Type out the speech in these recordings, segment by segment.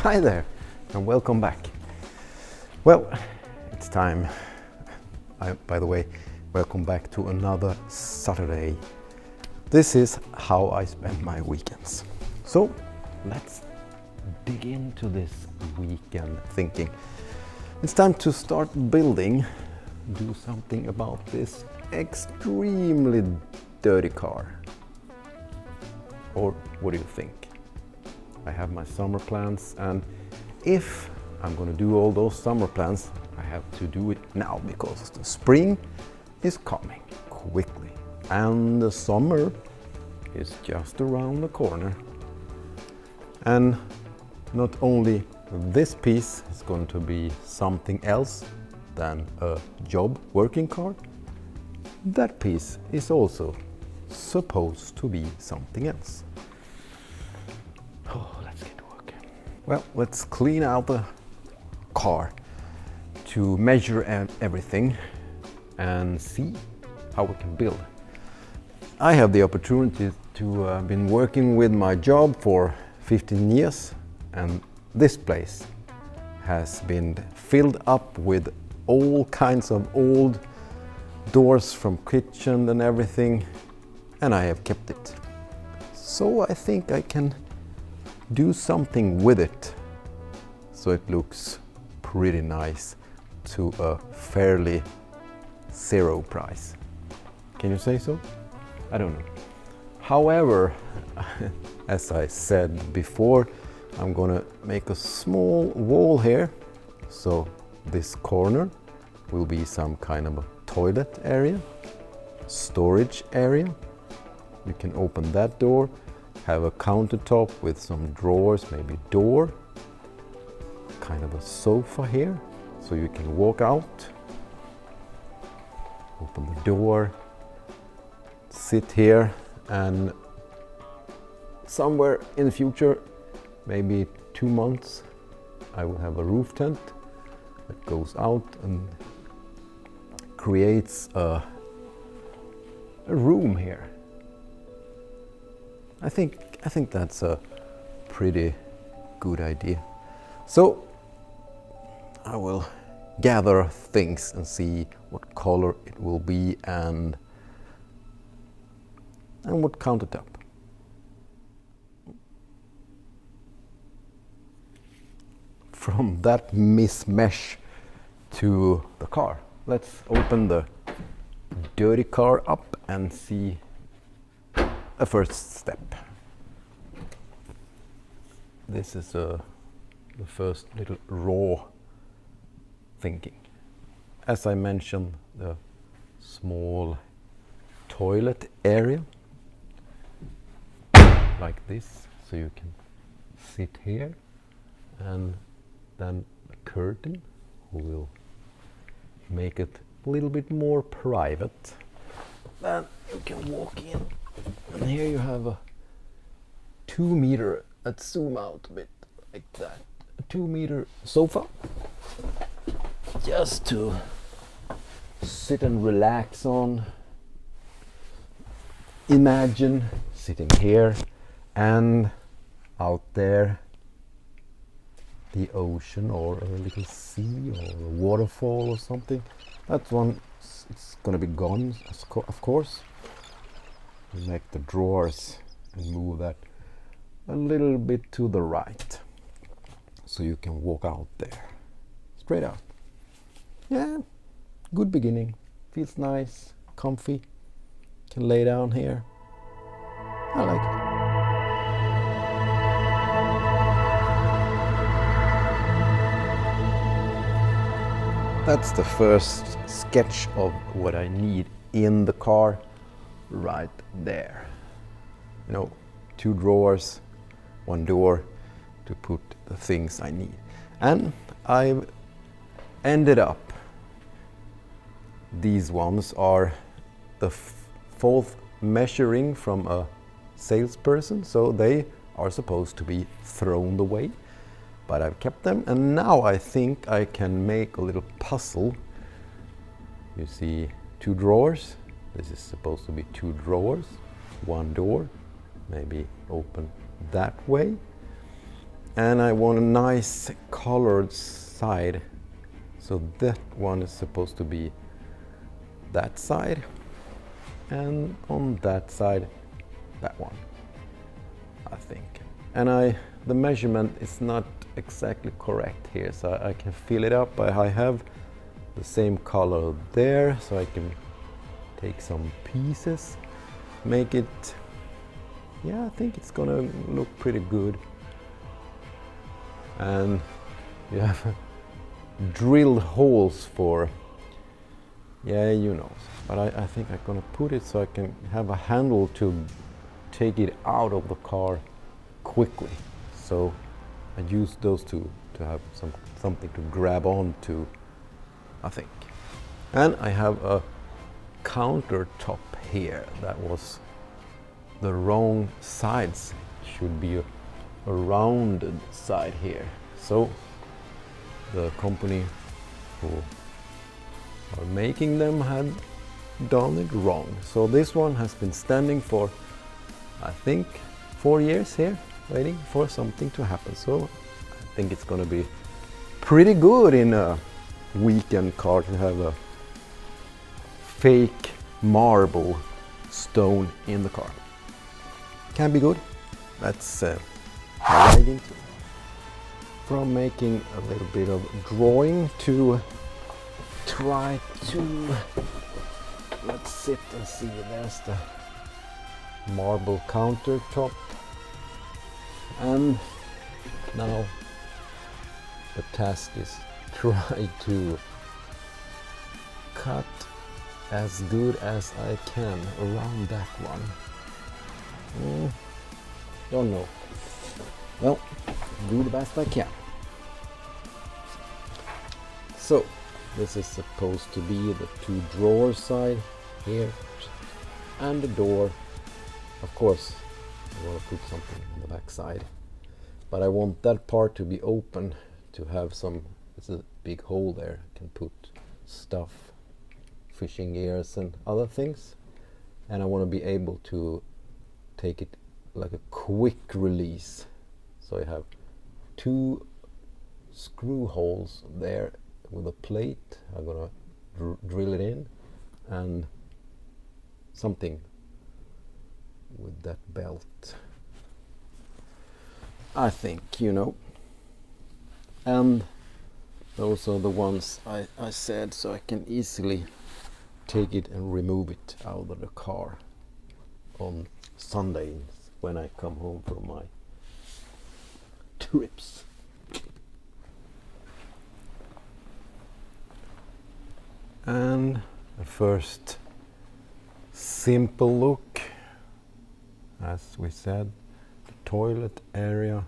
Hi there, and welcome back. Well, it's time. By the way, welcome back to another Saturday. This is how I spend my weekends. So, let's dig into this weekend thinking. It's time to start building, do something about this extremely dirty car. Or what do you think? I have my summer plans, and if I'm going to do all those summer plans, I have to do it now because the spring is coming quickly and the summer is just around the corner. And not only this piece is going to be something else than a job working car, that piece is also supposed to be something else. Oh, let's get to work. Well, let's clean out the car to measure everything and see how we can build. I have the opportunity to been working with my job for 15 years, and this place has been filled up with all kinds of old doors from kitchen and everything, and I have kept it. So I think I can do something with it so it looks pretty nice to a fairly zero price. Can you say so? I don't know. However, as I said before, I'm gonna make a small wall here, so this corner will be some kind of a toilet area, storage area. You can open that door, have a countertop with some drawers, maybe door, kind of a sofa here, so you can walk out, open the door, sit here, and somewhere in the future, maybe 2 months, I will have a roof tent that goes out and creates a room here. I think that's a pretty good idea. So I will gather things and see what color it will be and what countertop. From that mismatch to the car, let's open the dirty car up and see a first step. This is the first little raw thinking. As I mentioned, the small toilet area, like this, so you can sit here, and then a curtain will make it a little bit more private. Then you can walk in, and here you have a 2 meter, let's zoom out a bit, like that, a 2 meter sofa, just to sit and relax on. Imagine sitting here and out there the ocean or a little sea or a waterfall or something. That one, it's gonna be gone, of course. Make the drawers and move that a little bit to the right, so you can walk out there, straight out. Yeah, good beginning. Feels nice, comfy. Can lay down here. I like it. That's the first sketch of what I need in the car right there. You know, 2 drawers, 1 door to put the things I need. And I've ended up, these ones are the fourth measuring from a salesperson, so they are supposed to be thrown away. But I've kept them, and now I think I can make a little puzzle. You see 2 drawers. This is supposed to be 2 drawers, 1 door, maybe open that way. And I want a nice colored side. So that one is supposed to be that side, and on that side, that one, I think. And the measurement is not exactly correct here, so I can fill it up. But I have the same color there, so I can take some pieces, make it, yeah, I think it's gonna look pretty good. And you have drilled holes for, yeah, you know, but I think I'm gonna put it so I can have a handle to take it out of the car quickly. So I use those to have something to grab on to, I think. And I have a countertop here that was the wrong sides. Should be a rounded side here. So the company who are making them had done it wrong. So this one has been standing for, I think, 4 years here, waiting for something to happen. So I think it's gonna be pretty good in a weekend car to have a fake marble stone in the car. Can be good. Let's right into it. From making a little bit of drawing to try to, let's sit and see, there's the marble countertop, and now the task is try to cut as good as I can around that one. Don't know. Well, do the best I can. So this is supposed to be the 2 drawer side here, and the door. Of course I want to put something on the back side, but I want that part to be open to have some, it's a big hole there, I can put stuff, fishing gears and other things, and I want to be able to take it like a quick release. So I have 2 screw holes there with a plate. I'm gonna drill it in, and something with that belt, I think, you know. And those are the ones I said, so I can easily take it and remove it out of the car on Sundays when I come home from my trips. And the first simple look, as we said, the toilet area.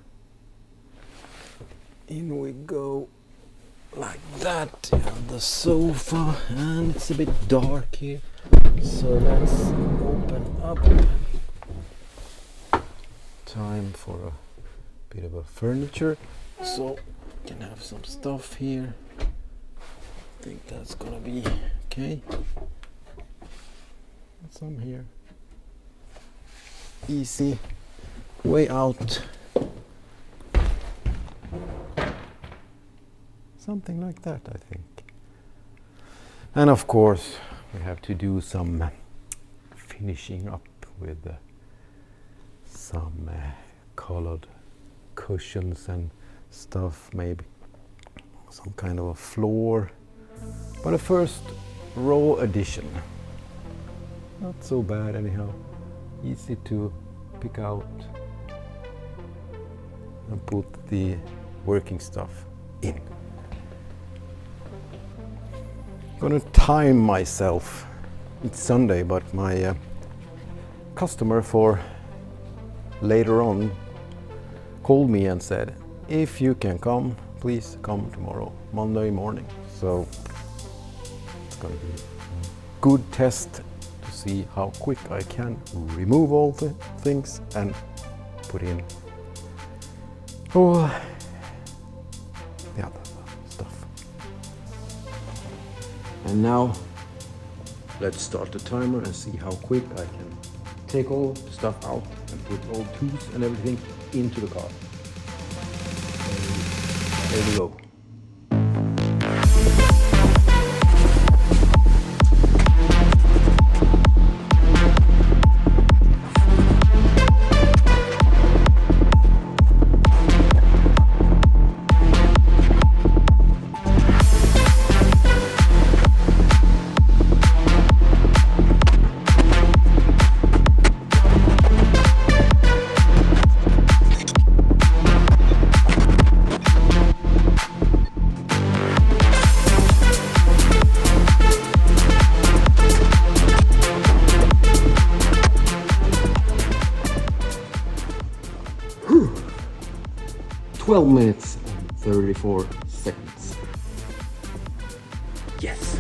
In we go like that, and the sofa, and it's a bit dark here, so let's open up. Time for a bit of a furniture, so we can have some stuff here. I think that's gonna be okay. Some here. Easy way out. Something like that, I think. And of course we have to do some finishing up with some colored cushions and stuff, maybe some kind of a floor. But a first raw edition. Not so bad anyhow. Easy to pick out and put the working stuff in. Gonna time myself. It's Sunday, but my customer for later on called me and said, if you can come, please come tomorrow, Monday morning. So it's gonna be a good test to see how quick I can remove all the things and put in all the other stuff. And now let's start the timer and see how quick I can take all the stuff out and put all tools and everything into the car. There we go. Whew. 12 minutes and 34 seconds. Yes.